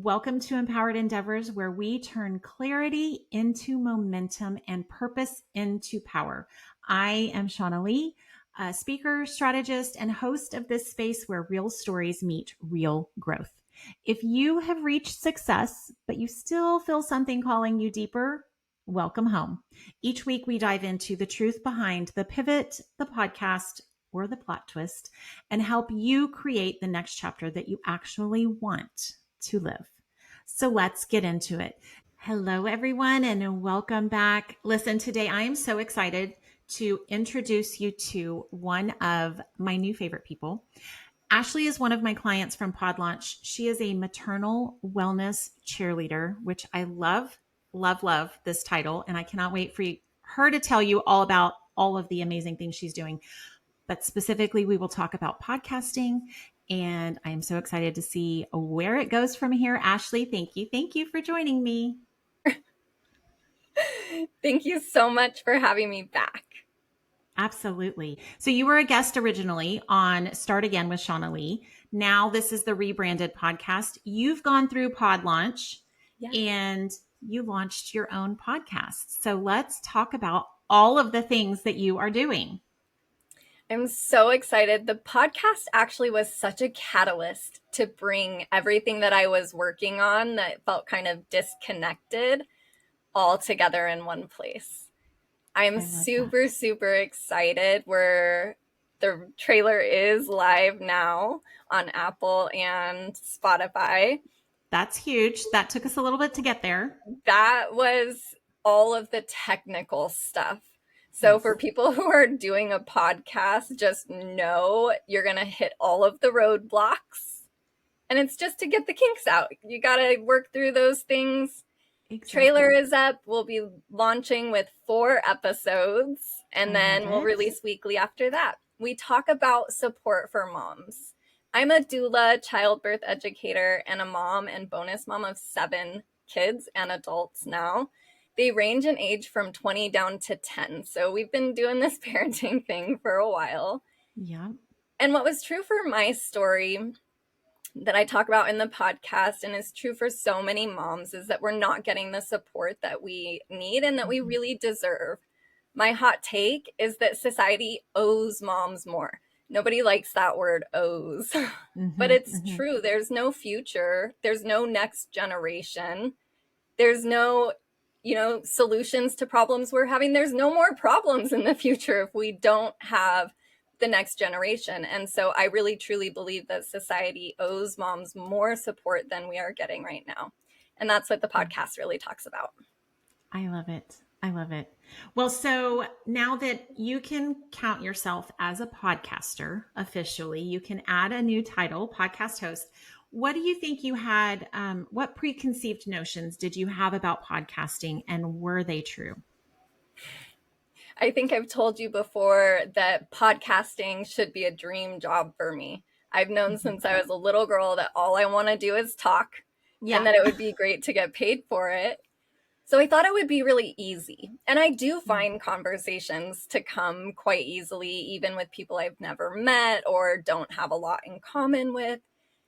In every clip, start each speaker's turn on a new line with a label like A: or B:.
A: Welcome to Empowered Endeavors, where we turn clarity into momentum and purpose into power. I am Shauna Lee, a speaker, strategist, and host of this space where real stories meet real growth. If you have reached success, but you still feel something calling you deeper, welcome home. Each week, we dive into the truth behind the pivot, the podcast, or the plot twist, and help you create the next chapter that you actually want to live. So let's get into it. Hello, everyone, and welcome back. Listen, today I am so excited to introduce you to one of my new favorite people. Ashley is one of my clients from PodLaunch. She is a maternal wellness cheerleader, which I love, love, love this title. And I cannot wait for her to tell you all about all of the amazing things she's doing. But specifically, we will talk about podcasting, and I am so excited to see where it goes from here. Ashley, thank you. Thank you for joining me.
B: Thank you so much for having me back.
A: Absolutely. So you were a guest originally on Start Again with Shauna Lee. Now this is the rebranded podcast. You've gone through PodLaunch and you launched your own podcast. So let's talk about all of the things that you are doing.
B: I'm so excited. The podcast actually was such a catalyst to bring everything that I was working on that felt kind of disconnected all together in one place. I'm super, super excited. The trailer is live now on Apple and Spotify.
A: That's huge. That took us a little bit to get there.
B: That was all of the technical stuff. So for people who are doing a podcast, just know you're going to hit all of the roadblocks. And it's just to get the kinks out. You got to work through those things. Exactly. Trailer is up. We'll be launching with 4 episodes, and then we'll release weekly after that. We talk about support for moms. I'm a doula, childbirth educator, and a mom and bonus mom of 7 kids and adults now. They range in age from 20 down to 10. So we've been doing this parenting thing for a while.
A: Yeah.
B: And what was true for my story that I talk about in the podcast, and is true for so many moms, is that we're not getting the support that we need and that we really deserve. My hot take is that society owes moms more. Nobody likes that word owes, but it's true. There's no future. There's no next generation. There's no, solutions to problems we're having. There's no more problems in the future if we don't have the next generation. And so I really, truly believe that society owes moms more support than we are getting right now. And that's what the podcast really talks about.
A: I love it. I love it. Well, so now that you can count yourself as a podcaster officially, you can add a new title, podcast host. What do you think you had? What preconceived notions did you have about podcasting, and were they true?
B: I think I've told you before that podcasting should be a dream job for me. I've known since I was a little girl that all I want to do is talk, and that it would be great to get paid for it. So I thought it would be really easy. And I do find conversations to come quite easily, even with people I've never met or don't have a lot in common with.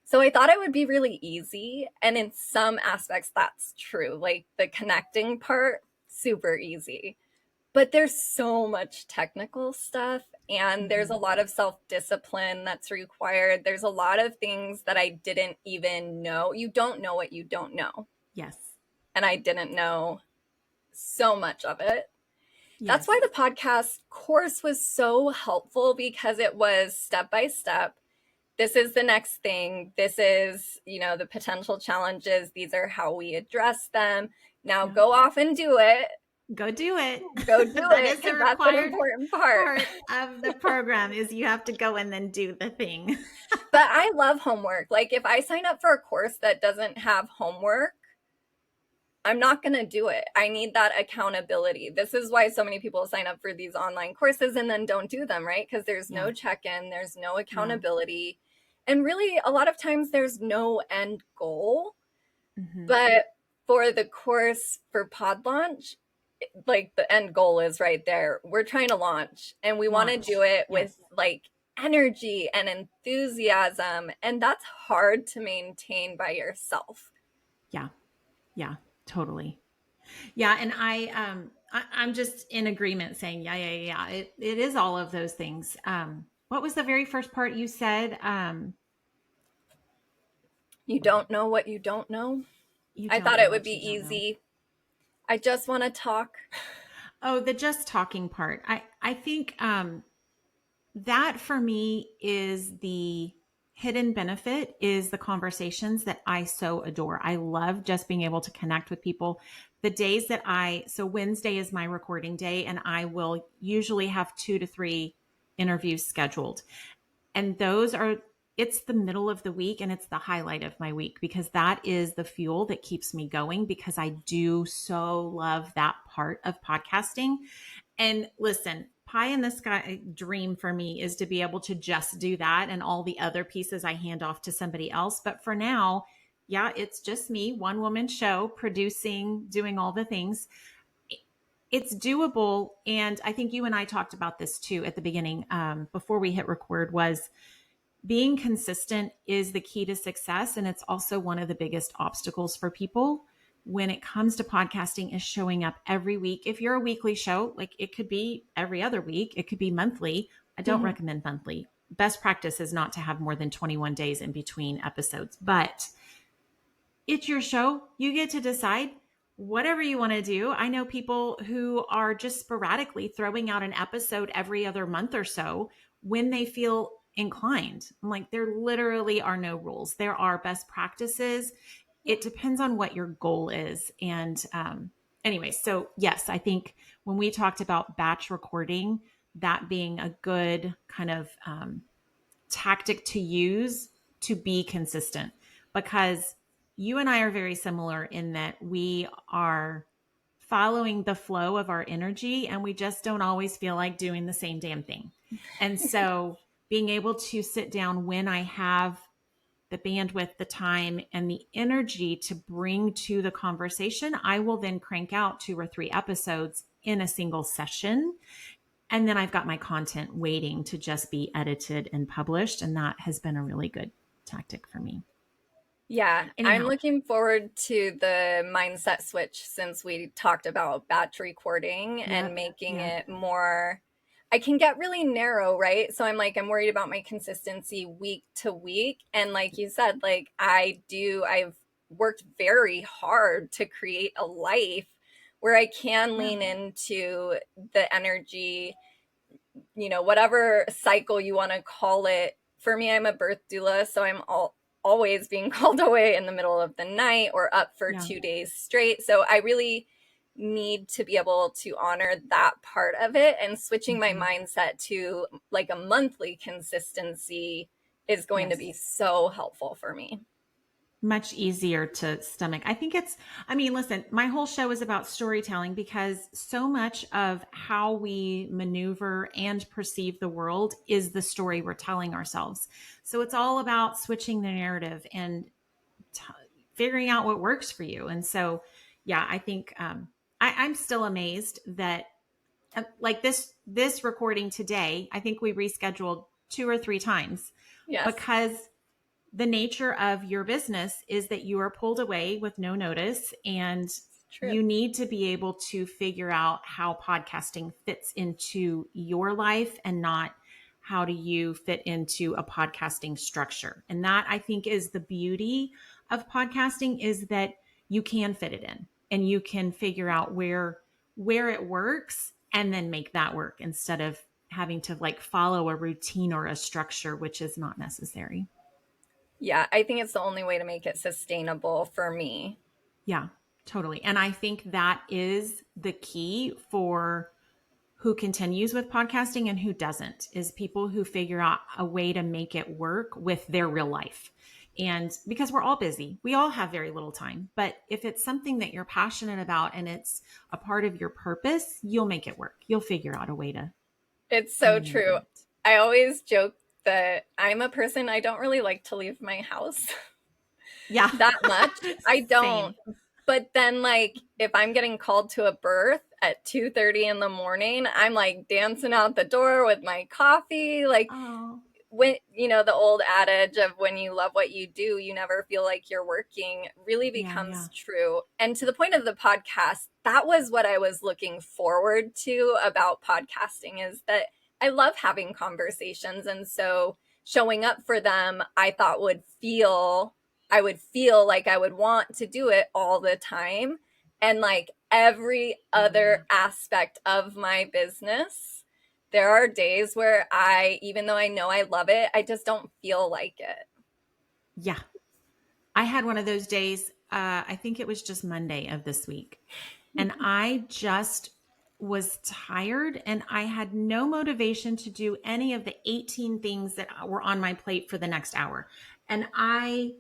B: So I thought it would be really easy. And in some aspects, that's true. Like the connecting part, super easy. But there's so much technical stuff, and there's a lot of self-discipline that's required. There's a lot of things that I didn't even know. You don't know what you don't know.
A: Yes.
B: And I didn't know so much of it. Yes. That's why the podcast course was so helpful, because it was step by step. This is the next thing. This is, the potential challenges. These are how we address them. Now go off and do it.
A: Go do it.
B: Go do it. That's an important part
A: of the program is you have to go and then do the thing.
B: But I love homework. Like if I sign up for a course that doesn't have homework, I'm not going to do it. I need that accountability. This is why so many people sign up for these online courses and then don't do them, right? Because there's no check-in, there's no accountability. And really, a lot of times there's no end goal. But for the course for PodLaunch, like the end goal is right there. We're trying to launch, and we want to do it with like energy and enthusiasm. And that's hard to maintain by yourself.
A: Yeah. Yeah, totally. Yeah. And I'm just in agreement saying, yeah. It is all of those things. What was the very first part you said?
B: You don't know what you don't know.
A: You
B: I
A: don't
B: thought
A: know
B: it would
A: what
B: be
A: you don't know.
B: easy. I just want to talk.
A: Oh, the just talking part. I think that for me is the hidden benefit is the conversations that I so adore. I love just being able to connect with people. The days that so Wednesday is my recording day, and I will usually have 2 to 3 interviews scheduled. And those are, it's the middle of the week and it's the highlight of my week because that is the fuel that keeps me going because I do so love that part of podcasting. And listen, pie in the sky dream for me is to be able to just do that and all the other pieces I hand off to somebody else. But for now, yeah, it's just me, one woman show, producing, doing all the things. It's doable. And I think you and I talked about this too at the beginning, before we hit record, was being consistent is the key to success. And it's also one of the biggest obstacles for people when it comes to podcasting is showing up every week. If you're a weekly show, like it could be every other week, it could be monthly. I don't
B: Mhm.
A: recommend monthly. Best practice is not to have more than 21 days in between episodes, but it's your show. You get to decide whatever you want to do. I know people who are just sporadically throwing out an episode every other month or so when they feel inclined. I'm like, there literally are no rules. There are best practices. It depends on what your goal is. And anyway, so yes, I think when we talked about batch recording, that being a good kind of tactic to use to be consistent because you and I are very similar in that we are following the flow of our energy and we just don't always feel like doing the same damn thing. And so being able to sit down when I have the bandwidth, the time, and the energy to bring to the conversation, I will then crank out 2 or 3 episodes in a single session. And then I've got my content waiting to just be edited and published. And that has been a really good tactic for me.
B: Yeah, I'm
A: Anyhow,
B: looking forward to the mindset switch since we talked about batch recording and
A: yep,
B: making
A: yep,
B: it more. I can get really narrow, right? So I'm worried about my consistency week to week. And like you said, like I've worked very hard to create a life where I can
A: yeah,
B: lean into the energy, whatever cycle you want to call it. For me, I'm a birth doula, so always being called away in the middle of the night or up for
A: yeah,
B: 2 days straight. So I really need to be able to honor that part of it, and switching my
A: mm-hmm.
B: mindset to like a monthly consistency is going to be
A: Yes.
B: so helpful for me.
A: Much easier to stomach. I mean, listen, my whole show is about storytelling because so much of how we maneuver and perceive the world is the story we're telling ourselves. So it's all about switching the narrative and t- figuring out what works for you. And so, yeah, I think I'm still amazed that like this recording today, I think we rescheduled 2 or 3 times
B: Yes,
A: because the nature of your business is that you are pulled away with no notice and
B: it's true.
A: you need to be able to figure out how podcasting fits into your life and not how do you fit into a podcasting structure. And that I think is the beauty of podcasting is that you can fit it in and you can figure out where it works and then make that work instead of having to like follow a routine or a structure which is not necessary.
B: Yeah, I think it's the only way to make it sustainable for me.
A: Yeah, totally. And I think that is the key for who continues with podcasting and who doesn't is people who figure out a way to make it work with their real life. And because we're all busy, we all have very little time. But if it's something that you're passionate about and it's a part of your purpose, you'll make it work. You'll figure out a way
B: It's
A: to
B: so
A: maneuver
B: true.
A: it.
B: I always joke that I'm a person, I don't really like to leave my house
A: Yeah.
B: that much. I don't.
A: Same.
B: But then like if I'm getting called to a birth at 2:30 in the morning, I'm like dancing out the door with my coffee. Like
A: Oh.
B: when, the old adage of when you love what you do, you never feel like you're working really becomes true. And to the point of the podcast, that was what I was looking forward to about podcasting, is that I love having conversations. And so showing up for them, I thought I would feel like I would want to do it all the time. And like every other aspect of my business, there are days where even though I know I love it, I just don't feel like it.
A: Yeah. I had one of those days. I think it was just Monday of this week. And I just was tired and I had no motivation to do any of the 18 things that were on my plate for the next hour. And I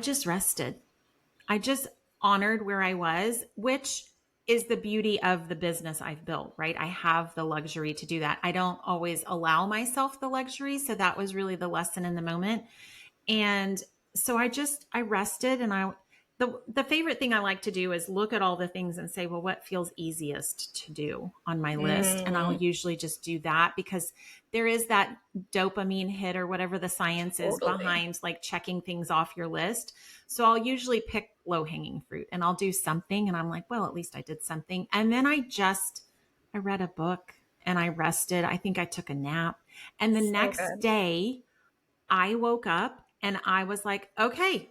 A: just rested. I just honored where I was, which is the beauty of the business I've built, right? I have the luxury to do that. I don't always allow myself the luxury. So that was really the lesson in the moment. And so I rested, and the favorite thing I like to do is look at all the things and say, well, what feels easiest to do on my list? And I'll usually just do that, because there is that dopamine hit or whatever the science is behind like checking things off your list. So I'll usually pick low hanging fruit and I'll do something and I'm like, well, at least I did something. And then I read a book and I rested. I think I took a nap. And the next day I woke up and I was like, okay,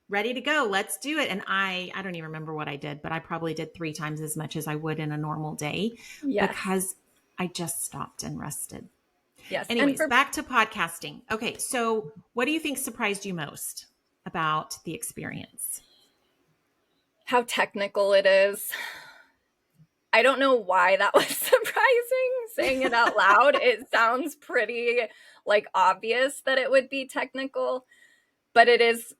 A: ready to go. Let's do it. And I don't even remember what I did, but I probably did 3 times as much as I would in a normal day because I just stopped and rested.
B: Yes.
A: Anyways, back to podcasting. Okay. So what do you think surprised you most about the experience?
B: How technical it is. I don't know why that was surprising, saying it out loud. It sounds pretty like obvious that it would be technical, but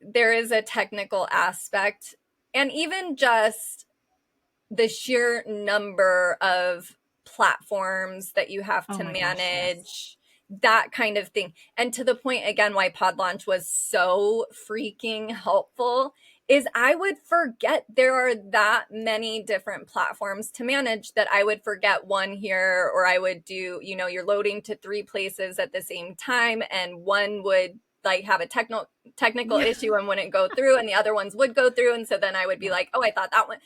B: there is a technical aspect, and even just the sheer number of platforms that you have to manage, that kind of thing. And to the point, again, why PodLaunch was so freaking helpful is I would forget there are that many different platforms to manage, that I would forget one here, or I would do, you're loading to 3 places at the same time, and one would like have a technical issue and wouldn't go through, and the other ones would go through. And so then I would be like, oh, I thought that one,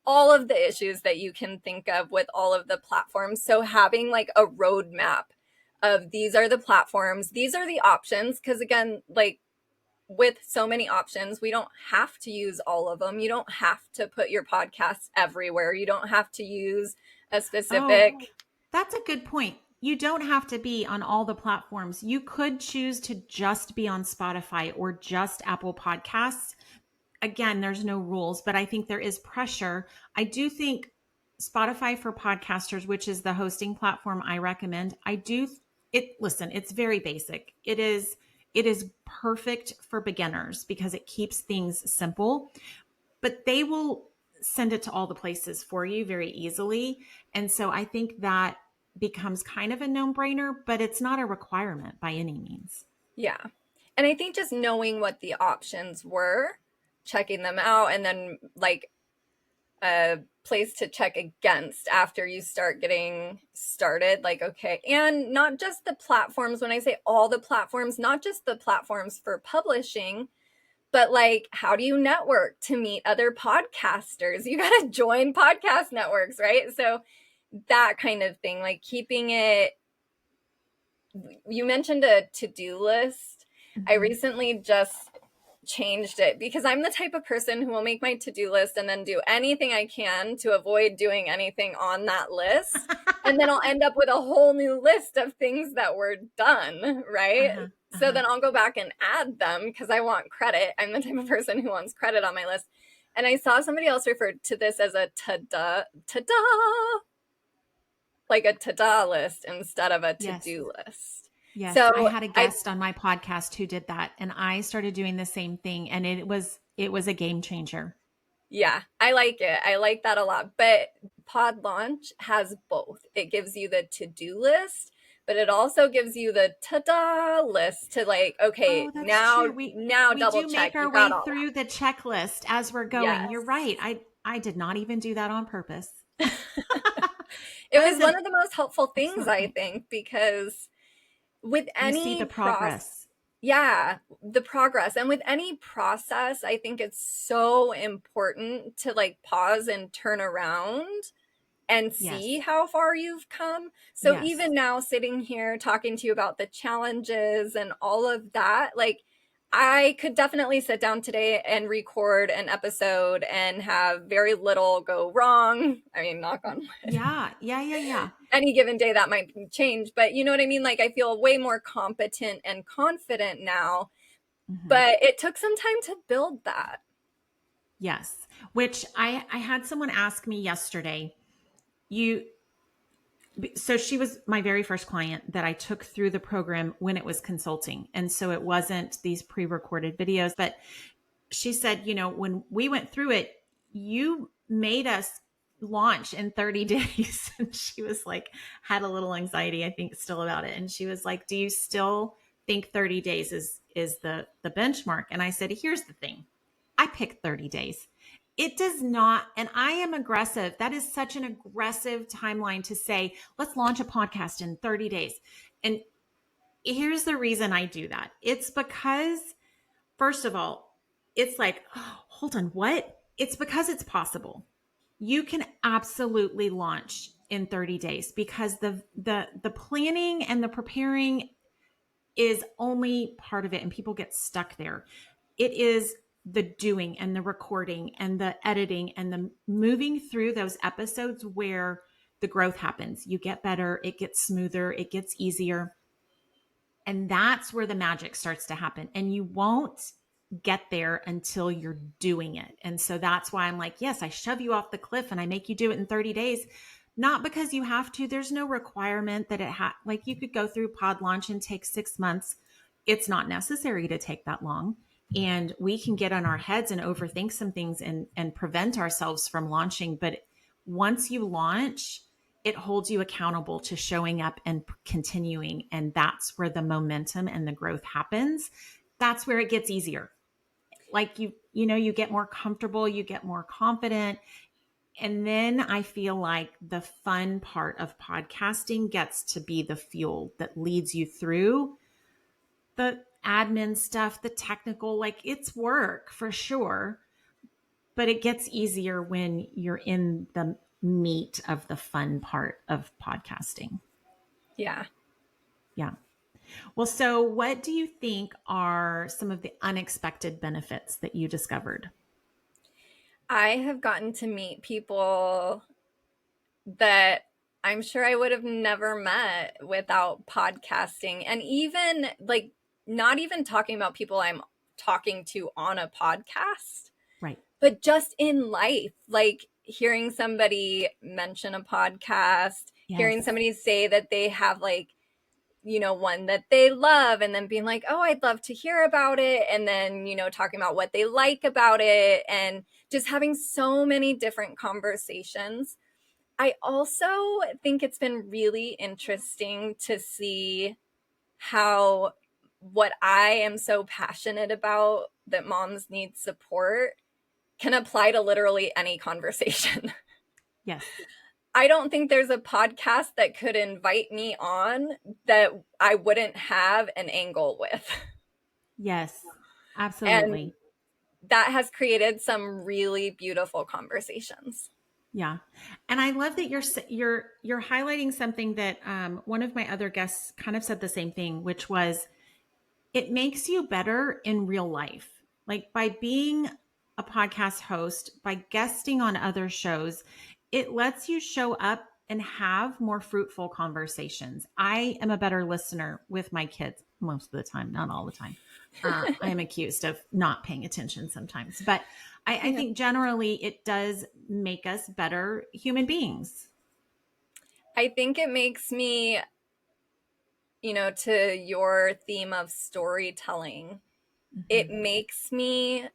B: all of the issues that you can think of with all of the platforms. So having like a roadmap of these are the platforms, these are the options. Because again, like with so many options, we don't have to use all of them. You don't have to put your podcasts everywhere. You don't have to use a specific.
A: Oh, that's a good point. You don't have to be on all the platforms. You could choose to just be on Spotify or just Apple Podcasts. Again, there's no rules, but I think there is pressure. I do think Spotify for podcasters, which is the hosting platform I recommend, listen, it's very basic. It is perfect for beginners because it keeps things simple, but they will send it to all the places for you very easily. And so I think that becomes kind of a no-brainer, but it's not a requirement by any means.
B: Yeah. And I think just knowing what the options were, checking them out, and then like a place to check against after you start getting started, like, okay. And not just the platforms. When I say all the platforms, not just the platforms for publishing, but like, how do you network to meet other podcasters? You got to join podcast networks, right? So that kind of thing, like keeping it. You mentioned a to-do list. Mm-hmm. I recently just changed it because I'm the type of person who will make my to-do list and then do anything I can to avoid doing anything on that list. And then I'll end up with a whole new list of things that were done, right? So then I'll go back and add them because I want credit. I'm the type of person who wants credit on my list. And I saw somebody else refer to this as a ta-da, like a ta-da list instead of a to-do list.
A: Yes, so I had a guest on my podcast who did that, and I started doing the same thing, and it was a game changer.
B: Yeah, I like it. I like that a lot. But PodLaunch has both. It gives you the to-do list, but it also gives you the ta-da list to like, okay, now double check. We do make our way through
A: the checklist as we're going. Yes. You're right. I did not even do that on purpose.
B: It was one of the most helpful things, I think, because with
A: You see
B: any
A: the progress.
B: yeah, the progress. And with any process, I think it's so important to like pause and turn around and see
A: Yes.
B: how far you've come. So
A: Yes.
B: even now sitting here talking to you about the challenges and all of that, like I could definitely sit down today and record an episode and have very little go wrong. I mean, knock on wood.
A: Yeah. Yeah. Yeah. Yeah.
B: Any given day that might change, but you know what I mean? Like I feel way more competent and confident now,
A: Mm-hmm.
B: but it took some time to build that.
A: Yes. Which I had someone ask me yesterday, you, so she was my very first client that I took through the program when it was consulting. And so it wasn't these pre-recorded videos, but she said, when we went through it, you made us launch in 30 days. And she was like, had a little anxiety, I think, still about it. And she was like, do you still think 30 days is the benchmark? And I said, here's the thing. I picked 30 days. It does not, and I am aggressive. That is such an aggressive timeline to say, let's launch a podcast in 30 days. And here's the reason I do that. It's because, first of all, it's like, oh, hold on, what? It's because it's possible. You can absolutely launch in 30 days because the planning and the preparing is only part of it, and people get stuck there. It is the doing and the recording and the editing and the moving through those episodes where the growth happens. You get better, it gets smoother, it gets easier. And that's where the magic starts to happen. And you won't get there until you're doing it. And so that's why I'm like, yes, I shove you off the cliff and I make you do it in 30 days. Not because you have to. There's no requirement that like you could go through PodLaunch and take 6 months. It's not necessary to take that long. And we can get on our heads and overthink some things and prevent ourselves from launching. But once you launch, it holds you accountable to showing up and continuing. And that's where the momentum and the growth happens. That's where it gets easier. Like you get more comfortable, you get more confident. And then I feel like the fun part of podcasting gets to be the fuel that leads you through the admin stuff, the technical, like it's work for sure, but it gets easier when you're in the meat of the fun part of podcasting.
B: Yeah.
A: Yeah. Well, so what do you think are some of the unexpected benefits that you discovered?
B: I have gotten to meet people that I'm sure I would have never met without podcasting. And even like, not even talking about people I'm talking to on a podcast,
A: Right.
B: but just in life, like hearing somebody mention a podcast, hearing
A: Yes.
B: somebody say that they have like, one that they love, and then being like, oh, I'd love to hear about it. And then, talking about what they like about it and just having so many different conversations. I also think it's been really interesting to see how what I am so passionate about, that moms need support, can apply to literally any conversation.
A: Yes.
B: I don't think there's a podcast that could invite me on that I wouldn't have an angle with.
A: Yes.
B: And
A: Absolutely.
B: that has created some really beautiful conversations.
A: Yeah. And I love that you're highlighting something that one of my other guests kind of said the same thing, which was it makes you better in real life. Like by being a podcast host, by guesting on other shows, it lets you show up and have more fruitful conversations. I am a better listener with my kids most of the time, not all the time. I am accused of not paying attention sometimes, but I
B: Yeah.
A: think generally it does make us better human beings.
B: I think it makes me, to your theme of storytelling, it
A: Mm-hmm.
B: makes me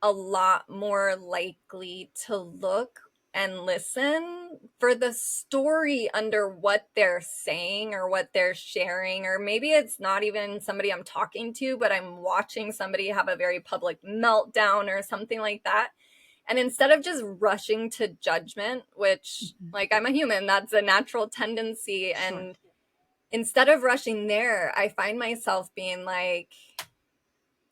B: a lot more likely to look and listen for the story under what they're saying or what they're sharing. Or maybe it's not even somebody I'm talking to, but I'm watching somebody have a very public meltdown or something like that. And instead of just rushing to judgment, which,
A: Mm-hmm.
B: like, I'm a human, that's a natural tendency.
A: Sure.
B: And instead of rushing there, I find myself being like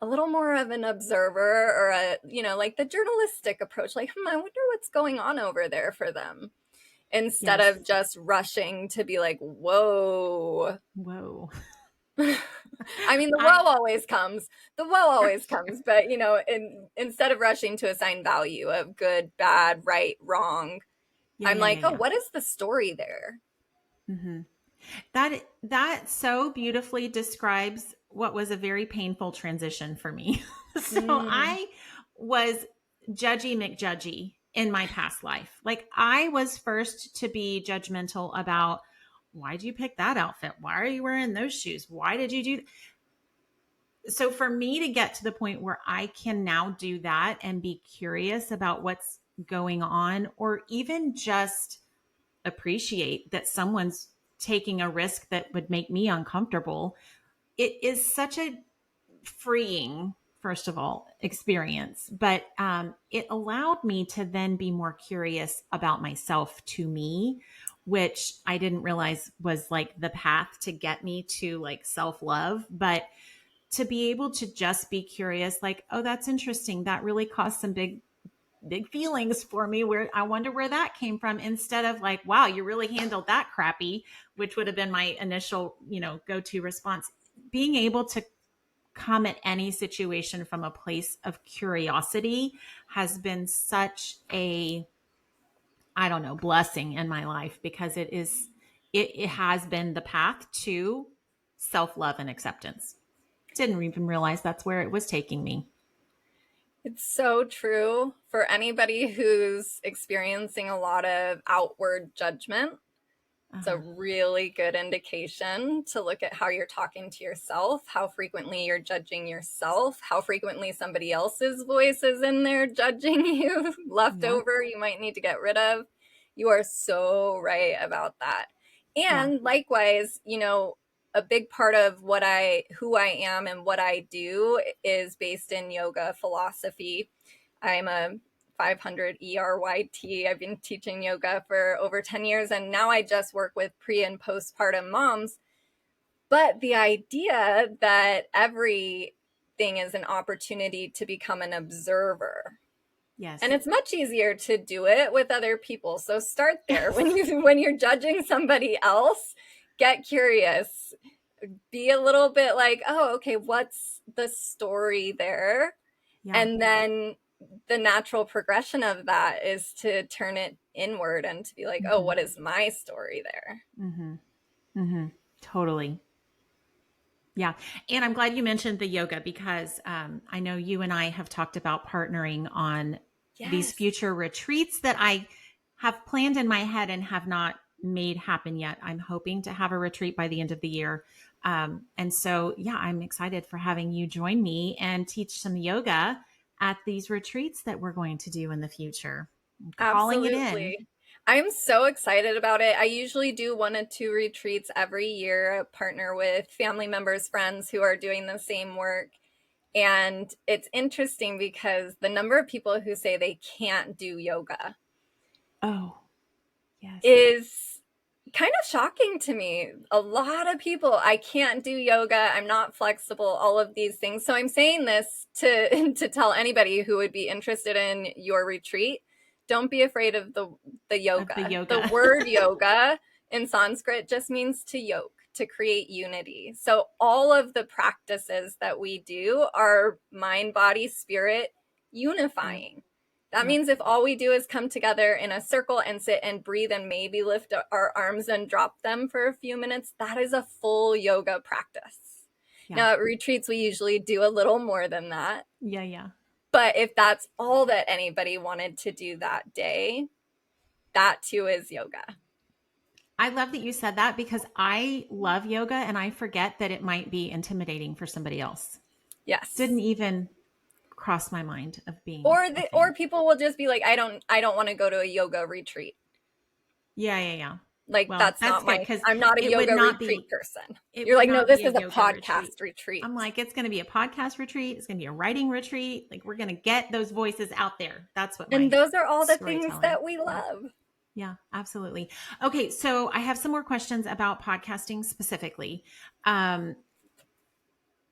B: a little more of an observer, or like the journalistic approach, like, I wonder what's going on over there for them, instead
A: Yes.
B: of just rushing to be like, whoa. I mean, the whoa always comes. The whoa always comes. But, instead of rushing to assign value of good, bad, right, wrong, I'm like, oh, what is the story there?
A: Mm-hmm. That so beautifully describes what was a very painful transition for me. So I was judgy McJudgy in my past life. Like, I was first to be judgmental about, why'd you pick that outfit? Why are you wearing those shoes? Why did you do so? For me to get to the point where I can now do that and be curious about what's going on, or even just appreciate that someone's taking a risk that would make me uncomfortable, it is such a freeing, first of all, experience. But it allowed me to then be more curious about myself, to me, which I didn't realize was like the path to get me to like self-love. But to be able to just be curious, like, oh, that's interesting, that really caused some big feelings for me, where I wonder where that came from, instead of like, wow, you really handled that crappy, which would have been my initial, go-to response. Being able to come at any situation from a place of curiosity has been such a, I don't know, blessing in my life, because it has been the path to self-love and acceptance. Didn't even realize that's where it was taking me.
B: It's so true. For anybody who's experiencing a lot of outward judgment, it's a really good indication to look at how you're talking to yourself, how frequently you're judging yourself, how frequently somebody else's voice is in there judging you, leftover, you might need to get rid of. You are so right about that. And likewise, a big part of who I am and what I do is based in yoga philosophy. I'm a 500 ERYT. I've been teaching yoga for over 10 years, and now I just work with pre and postpartum moms. But the idea that everything is an opportunity to become an observer.
A: Yes.
B: And it's much easier to do it with other people. So start there. When you're judging somebody else, get curious. Be a little bit like, oh, okay, what's the story there? Yeah. And then the natural progression of that is to turn it inward and to be like, oh, what is my story there?
A: Totally. Yeah. And I'm glad you mentioned the yoga, because I know you and I have talked about partnering on these future retreats that I have planned in my head and have not made happen yet. I'm hoping to have a retreat by the end of the year. And so, yeah, I'm excited for having you join me and teach some yoga at these retreats that we're going to do in the future. I'm calling it in.
B: I'm so excited about it. I usually do 1 or 2 retreats every year. I partner with family members, friends who are doing the same work. And it's interesting because the number of people who say they can't do yoga is kind of shocking to me. A lot of people, I can't do yoga, I'm not flexible, all of these things. So I'm saying this to tell anybody who would be interested in your retreat, don't be afraid of the yoga. The word yoga in Sanskrit just means to yoke, to create unity. So all of the practices that we do are mind, body, spirit unifying. That means if all we do is come together in a circle and sit and breathe and maybe lift our arms and drop them for a few minutes, that is a full yoga practice. Now at retreats, we usually do a little more than that. But if that's all that anybody wanted to do that day, that too is yoga.
A: I love that you said that, because I love yoga and I forget that it might be intimidating for somebody else.
B: Yes.
A: Didn't even cross my mind of being.
B: Or people will just be like, I don't want to go to a yoga retreat.
A: Yeah.
B: Like, well, that's not my, I'm not a yoga retreat person. You're like, no, this is a podcast retreat.
A: I'm like, it's going to be a podcast retreat. It's going to be a writing retreat. Like, we're going to get those voices out there. That's what.
B: And those are all the things that we love.
A: Yeah, absolutely. Okay. So I have some more questions about podcasting specifically. Um,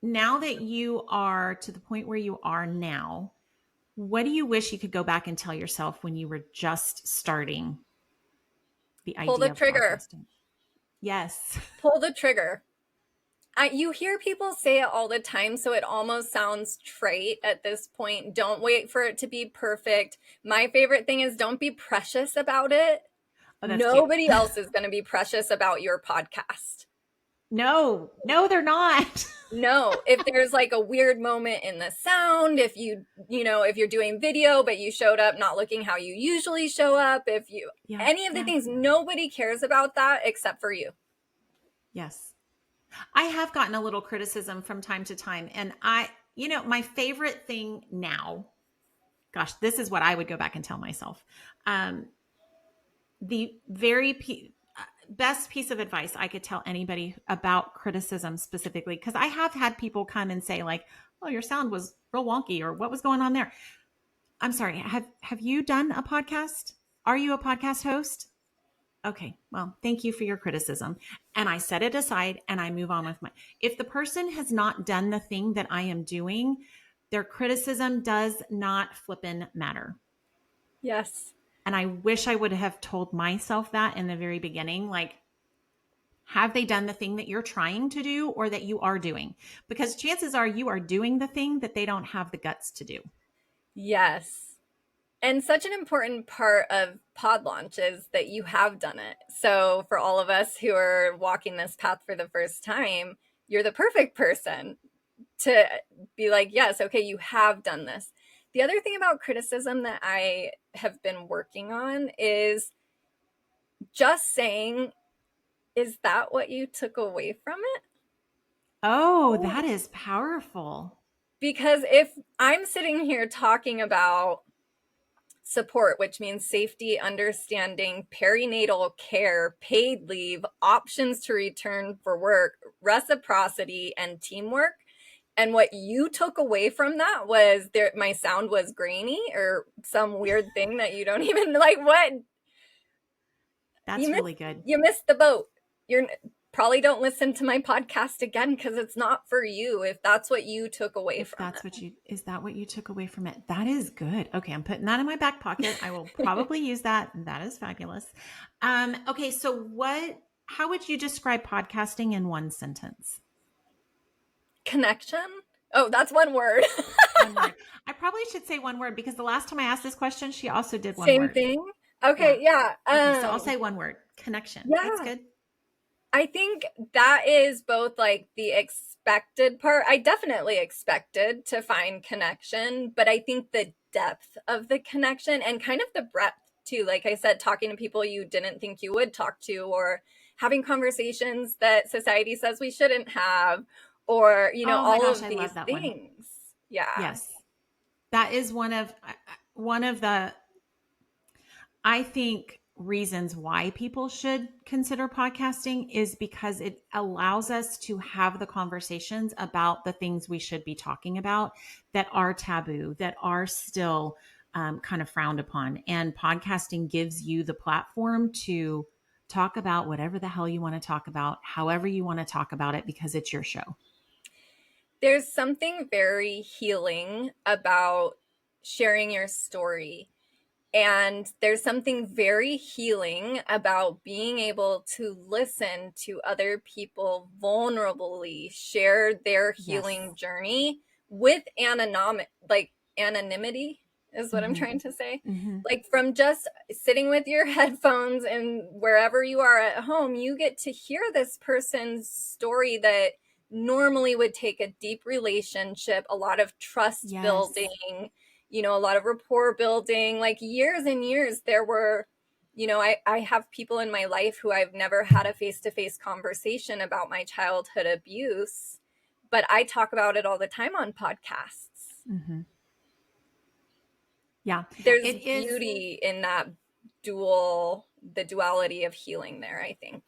A: now that you are to the point where you are now, what do you wish you could go back and tell yourself when you were just starting the
B: Pull the
A: idea of
B: trigger.
A: podcasting? Yes.
B: Pull the trigger. You hear people say it all the time, so it almost sounds trite at this point. Don't wait for it to be perfect. My favorite thing is don't be precious about it.
A: Oh, that's cute.
B: Nobody else is going to be precious about your podcast.
A: No, they're not.
B: No, if there's like a weird moment in the sound, if if you're doing video, but you showed up not looking how you usually show up,
A: Yeah.
B: any of the things, nobody cares about that except for you.
A: Yes. I have gotten a little criticism from time to time. And my favorite thing now, gosh, this is what I would go back and tell myself. The best piece of advice I could tell anybody about criticism specifically, because I have had people come and say like, oh, your sound was real wonky, or what was going on there? I'm sorry. Have you done a podcast? Are you a podcast host? Okay, well, thank you for your criticism. And I set it aside and I move on with if the person has not done the thing that I am doing, their criticism does not flippin' matter.
B: Yes.
A: And I wish I would have told myself that in the very beginning. Like, have they done the thing that you're trying to do or that you are doing? Because chances are you are doing the thing that they don't have the guts to do.
B: Yes. And such an important part of PodLaunch is that you have done it. So for all of us who are walking this path for the first time, you're the perfect person to be like, yes, okay, you have done this. The other thing about criticism that I have been working on is just saying, is that what you took away from it?
A: Oh, that is powerful.
B: Because if I'm sitting here talking about support, which means safety, understanding, perinatal care, paid leave, options to return for work, reciprocity, and teamwork. And what you took away from that was my sound was grainy or some weird thing that you don't even like. What?
A: That's really good.
B: You missed the boat. You're probably don't listen to my podcast again because it's not for you if that's what you took away from it.
A: Is that what you took away from it? That is good. Okay, I'm putting that in my back pocket. I will probably use that. That is fabulous. Okay, so how would you describe podcasting in one sentence?
B: Connection. Oh, that's one word.
A: One word. I probably should say one word because the last time I asked this question, she also did one
B: Same
A: word.
B: thing. Okay, yeah.
A: Okay, so I'll say one word. Connection.
B: Yeah.
A: That's good.
B: I think that is both like the expected part. I definitely expected to find connection, but I think the depth of the connection and kind of the breadth too. Like I said, talking to people you didn't think you would talk to, or having conversations that society says we shouldn't have, or, all of these things. Yeah.
A: Yes. That is one of the, I think, reasons why people should consider podcasting is because it allows us to have the conversations about the things we should be talking about that are taboo, that are still kind of frowned upon. And podcasting gives you the platform to talk about whatever the hell you want to talk about, however you want to talk about it, because it's your show.
B: There's something very healing about sharing your story. And there's something very healing about being able to listen to other people vulnerably share their healing journey with anonymity is what I'm trying to say. Like from just sitting with your headphones and wherever you are at home, you get to hear this person's story that normally would take a deep relationship, a lot of trust building, a lot of rapport building, like years and years. There were, I have people in my life who I've never had a face-to-face conversation about my childhood abuse, but I talk about it all the time on podcasts.
A: Yeah.
B: There's beauty in that the duality of healing there, I think.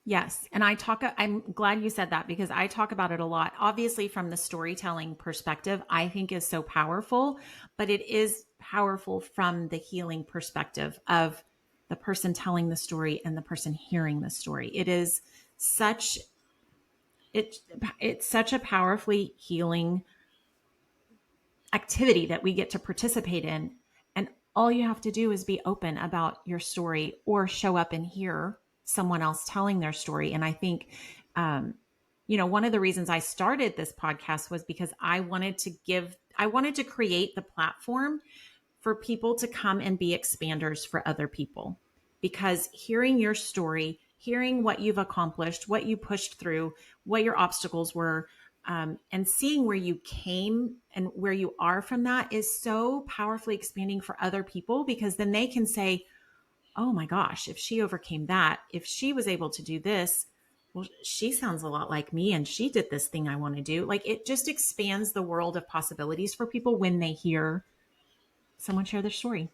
A: Yes. And I'm glad you said that because I talk about it a lot. Obviously, from the storytelling perspective, I think is so powerful, but it is powerful from the healing perspective of the person telling the story and the person hearing the story. It's such a powerfully healing activity that we get to participate in. And all you have to do is be open about your story or show up and hear someone else telling their story. And I think, one of the reasons I started this podcast was because I wanted to create the platform for people to come and be expanders for other people. Because hearing your story, hearing what you've accomplished, what you pushed through, what your obstacles were, and seeing where you came and where you are from that is so powerfully expanding for other people, because then they can say, oh my gosh, if she overcame that, if she was able to do this, well, she sounds a lot like me and she did this thing I want to do. Like, it just expands the world of possibilities for people when they hear someone share their story.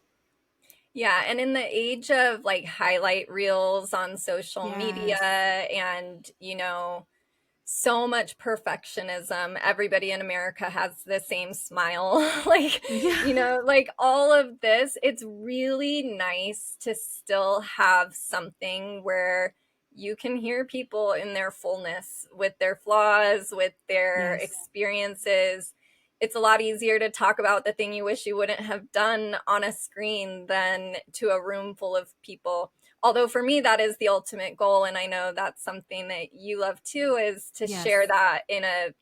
B: Yeah, and in the age of like highlight reels on social media
A: Yes.
B: and, so much perfectionism, everybody in America has the same smile. Like,
A: Yeah.
B: like all of this, it's really nice to still have something where you can hear people in their fullness with their flaws, with their
A: Yes.
B: experiences. It's a lot easier to talk about the thing you wish you wouldn't have done on a screen than to a room full of people. Although for me, that is the ultimate goal. And I know that's something that you love too, is to
A: Yes.
B: share that in a,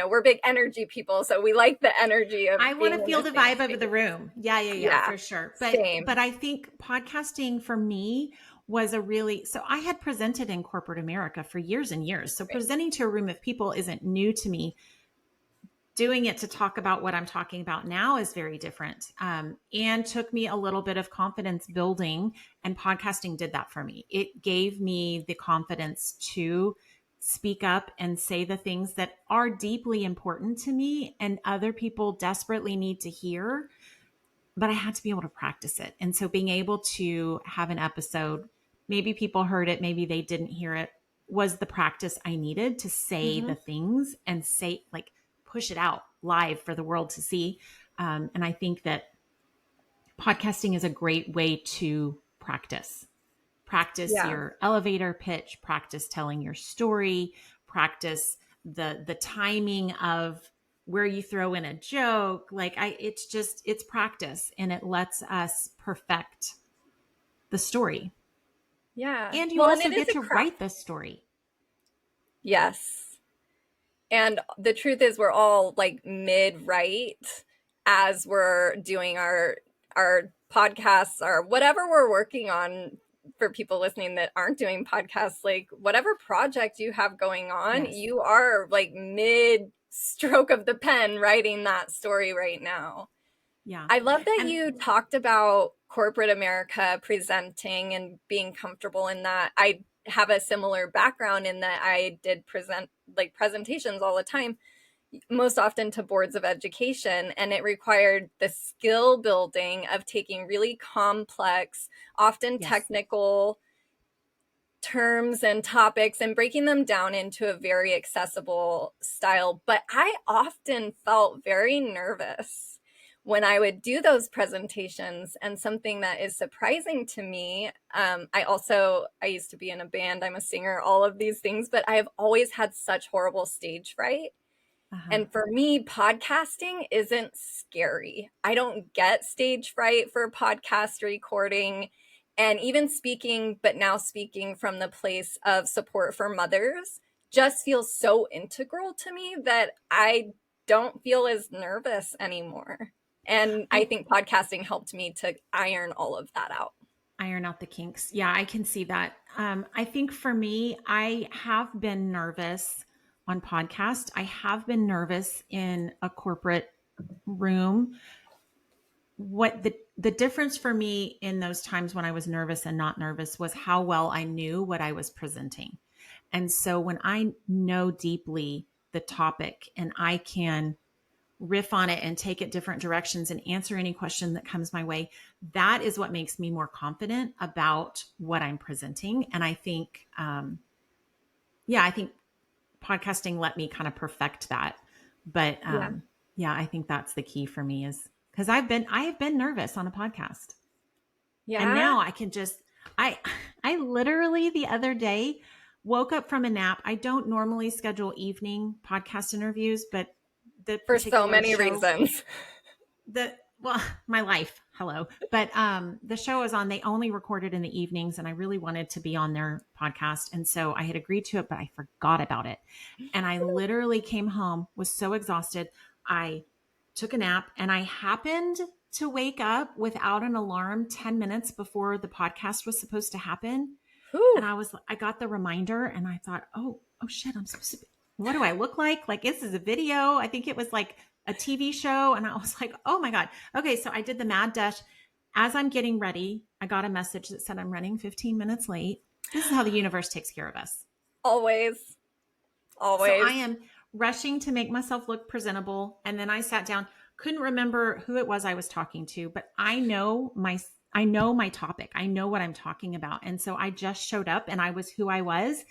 B: we're big energy people. So we like the energy of
A: I want to feel the vibe of the room. Yeah,
B: Yeah,
A: for sure.
B: same.
A: But I think podcasting for me was so I had presented in corporate America for years and years. So presenting to a room of people isn't new to me. Doing it to talk about what I'm talking about now is very different, and took me a little bit of confidence building, and podcasting did that for me. It gave me the confidence to speak up and say the things that are deeply important to me and other people desperately need to hear, but I had to be able to practice it. And so being able to have an episode, maybe people heard it, maybe they didn't hear it, was the practice I needed to say the things and say, like, push it out live for the world to see. And I think that podcasting is a great way to practice
B: Yeah.
A: your elevator pitch, practice telling your story, practice the timing of where you throw in a joke. It's practice, and it lets us perfect the story.
B: Yeah.
A: And you
B: Well, and
A: also
B: it is
A: get
B: a
A: to
B: craft.
A: write the story.
B: Yes. And the truth is we're all like mid-write as we're doing our podcasts or whatever we're working on. For people listening that aren't doing podcasts, like whatever project you have going on,
A: Yes.
B: you are like mid stroke of the pen writing that story right now.
A: Yeah.
B: I love that
A: And
B: you talked about corporate America presenting and being comfortable in that. I have a similar background in that I did presentations all the time, most often to boards of education, and it required the skill building of taking really complex, often
A: yes.
B: technical terms and topics and breaking them down into a very accessible style. But I often felt very nervous when I would do those presentations. And something that is surprising to me, I used to be in a band, I'm a singer, all of these things, but I have always had such horrible stage fright. And for me, podcasting isn't scary. I don't get stage fright for podcast recording. And even speaking, but now speaking from the place of support for mothers, just feels so integral to me that I don't feel as nervous anymore. And I think podcasting helped me to iron all of that out.
A: Iron out the kinks. Yeah, I can see that. I think for me, I have been nervous on podcast. I have been nervous in a corporate room. What the difference for me in those times when I was nervous and not nervous was how well I knew what I was presenting. And so when I know deeply the topic and I can riff on it and take it different directions and answer any question that comes my way, that is what makes me more confident about what I'm presenting. And I think, I think podcasting let me kind of perfect that. But I think that's the key for me, is because I have been nervous on a podcast. And
B: Yeah.
A: now I can I literally the other day woke up from a nap. I don't normally schedule evening podcast interviews, but the
B: For so
A: particular
B: many
A: show,
B: reasons.
A: well, my life, hello. But the show I was on, they only recorded in the evenings, and I really wanted to be on their podcast. And so I had agreed to it, but I forgot about it. And I literally came home, was so exhausted. I took a nap, and I happened to wake up without an alarm 10 minutes before the podcast was supposed to happen. And
B: Whew.
A: I got the reminder, and I thought, oh shit, I'm supposed to be, what do I look like? Like, this is a video. I think it was like a TV show. And I was like, oh my God. Okay. So I did the mad dash. As I'm getting ready, I got a message that said I'm running 15 minutes late. This is how the universe takes care of us.
B: Always.
A: So I am rushing to make myself look presentable. And then I sat down, couldn't remember who it was I was talking to, but I know my topic. I know what I'm talking about. And so I just showed up and I was who I was.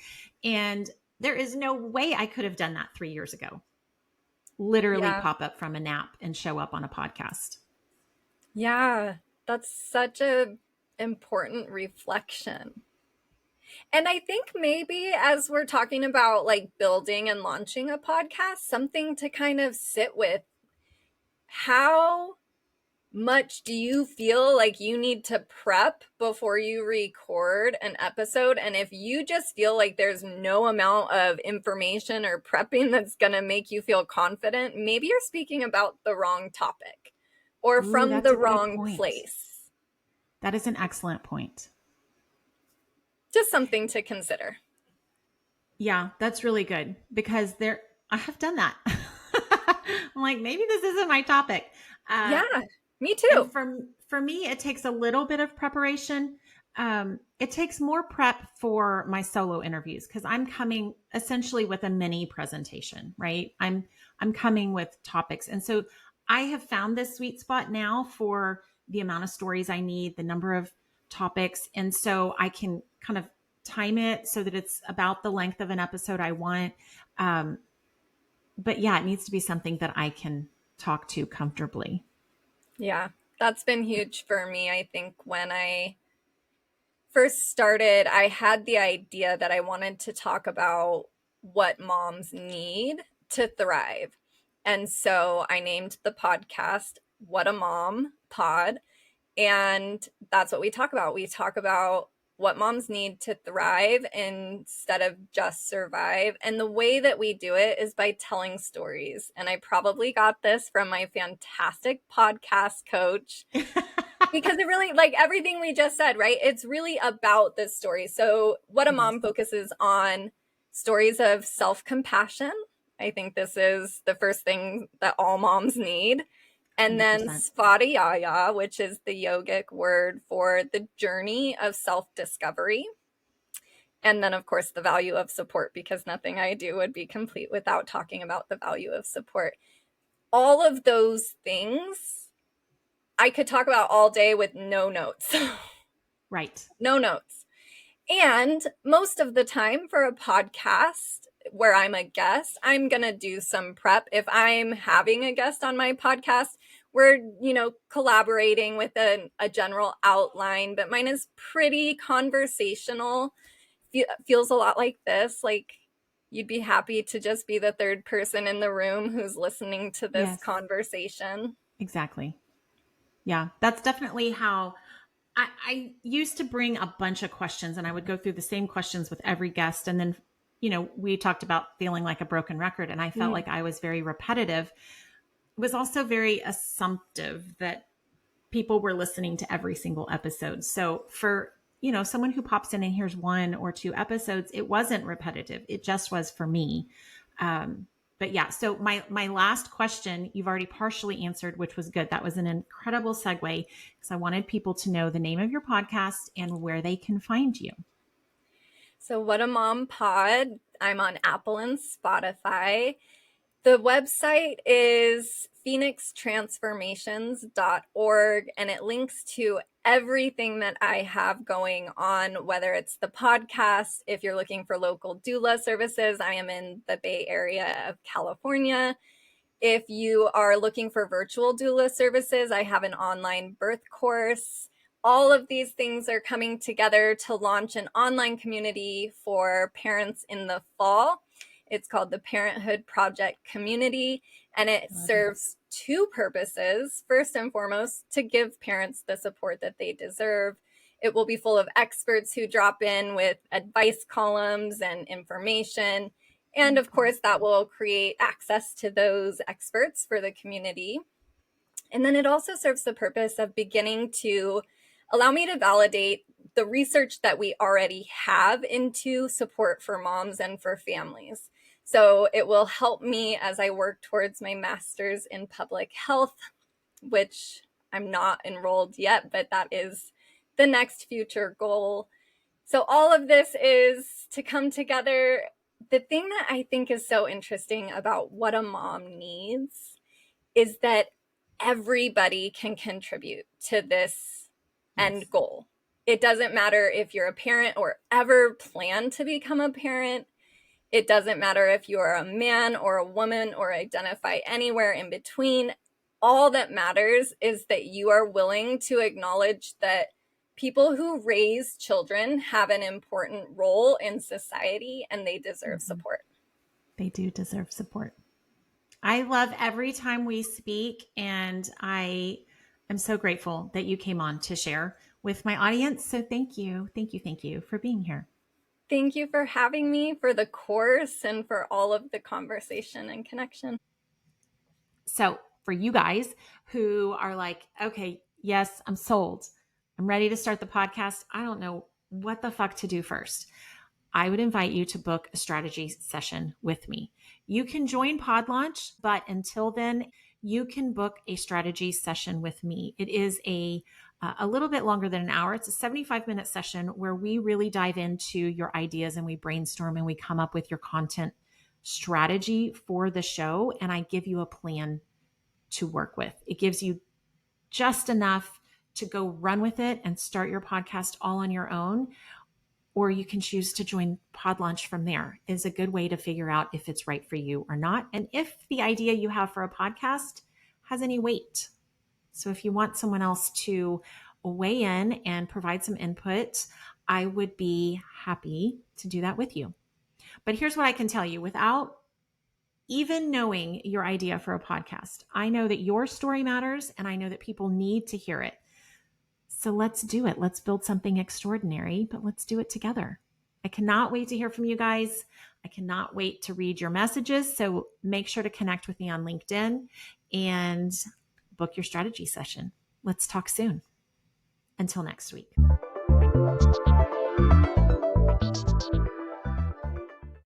A: And there is no way I could have done that 3 years ago. Literally pop up from a nap and show up on a podcast.
B: Yeah, that's such a important reflection. And I think maybe as we're talking about like building and launching a podcast, something to kind of sit with, how much do you feel like you need to prep before you record an episode? And if you just feel like there's no amount of information or prepping that's going to make you feel confident, maybe you're speaking about the wrong topic or from the wrong place.
A: That is an excellent point.
B: Just something to consider.
A: Yeah, that's really good because I have done that. I'm like, maybe this isn't my topic.
B: Yeah, me too.
A: For me, it takes a little bit of preparation. It takes more prep for my solo interviews because I'm coming essentially with a mini presentation, right? I'm coming with topics. And so I have found this sweet spot now for the amount of stories I need, the number of topics. And so I can kind of time it so that it's about the length of an episode I want. But yeah, it needs to be something that I can talk to comfortably.
B: Yeah, that's been huge for me. I think when I first started, I had the idea that I wanted to talk about what moms need to thrive. And so I named the podcast What a Mom Pod. And that's what we talk about. We talk about what moms need to thrive instead of just survive. And the way that we do it is by telling stories. And I probably got this from my fantastic podcast coach because it really, like everything we just said, right? It's really about this story. So What a Mom focuses on stories of self-compassion. I think this is the first thing that all moms need. And 100%. Then Svadhyaya, which is the yogic word for the journey of self-discovery. And then, of course, the value of support, because nothing I do would be complete without talking about the value of support. All of those things I could talk about all day with no notes.
A: Right.
B: No notes. And most of the time for a podcast where I'm a guest, I'm going to do some prep. If I'm having a guest on my podcast, we're, collaborating with a general outline, but mine is pretty conversational. Feels a lot like this. Like you'd be happy to just be the third person in the room who's listening to this conversation.
A: Exactly. Yeah, that's definitely how I used to bring a bunch of questions, and I would go through the same questions with every guest. And then, we talked about feeling like a broken record, and I felt like I was very repetitive. It was also very assumptive that people were listening to every single episode. So for, someone who pops in and hears 1 or 2 episodes, it wasn't repetitive. It just was for me. But yeah, so my last question, you've already partially answered, which was good. That was an incredible segue because I wanted people to know the name of your podcast and where they can find you.
B: So What a Mom Pod. I'm on Apple and Spotify. The website is phoenixtransformations.org, and it links to everything that I have going on, whether it's the podcast. If you're looking for local doula services, I am in the Bay Area of California. If you are looking for virtual doula services, I have an online birth course. all of these things are coming together to launch an online community for parents in the fall. It's called the Parenthood Project Community, and it serves two purposes. First and foremost, to give parents the support that they deserve. It will be full of experts who drop in with advice columns and information. And of course, that will create access to those experts for the community. And then it also serves the purpose of beginning to allow me to validate the research that we already have into support for moms and for families. So it will help me as I work towards my master's in public health, which I'm not enrolled yet, but that is the next future goal. So all of this is to come together. The thing that I think is so interesting about what a mom needs is that everybody can contribute to this end goal. It doesn't matter if you're a parent or ever plan to become a parent. It doesn't matter if you are a man or a woman or identify anywhere in between. All that matters is that you are willing to acknowledge that people who raise children have an important role in society and they deserve support.
A: They do deserve support. I love every time we speak, and I am so grateful that you came on to share with my audience. So thank you. Thank you. Thank you for being here.
B: Thank you for having me, for the course, and for all of the conversation and connection.
A: So for you guys who are like, okay, yes, I'm sold. I'm ready to start the podcast. I don't know what the fuck to do first. I would invite you to book a strategy session with me. You can join PodLaunch, but until then, you can book a strategy session with me. It is a little bit longer than an hour. It's a 75-minute session where we really dive into your ideas and we brainstorm and we come up with your content strategy for the show. And I give you a plan to work with. It gives you just enough to go run with it and start your podcast all on your own. Or you can choose to join PodLaunch from there. Is a good way to figure out if it's right for you or not. And if the idea you have for a podcast has any weight. So if you want someone else to weigh in and provide some input, I would be happy to do that with you. But here's what I can tell you without even knowing your idea for a podcast. I know that your story matters and I know that people need to hear it. So let's do it. Let's build something extraordinary, but let's do it together. I cannot wait to hear from you guys. I cannot wait to read your messages. So make sure to connect with me on LinkedIn and book your strategy session. Let's talk soon. Until next week.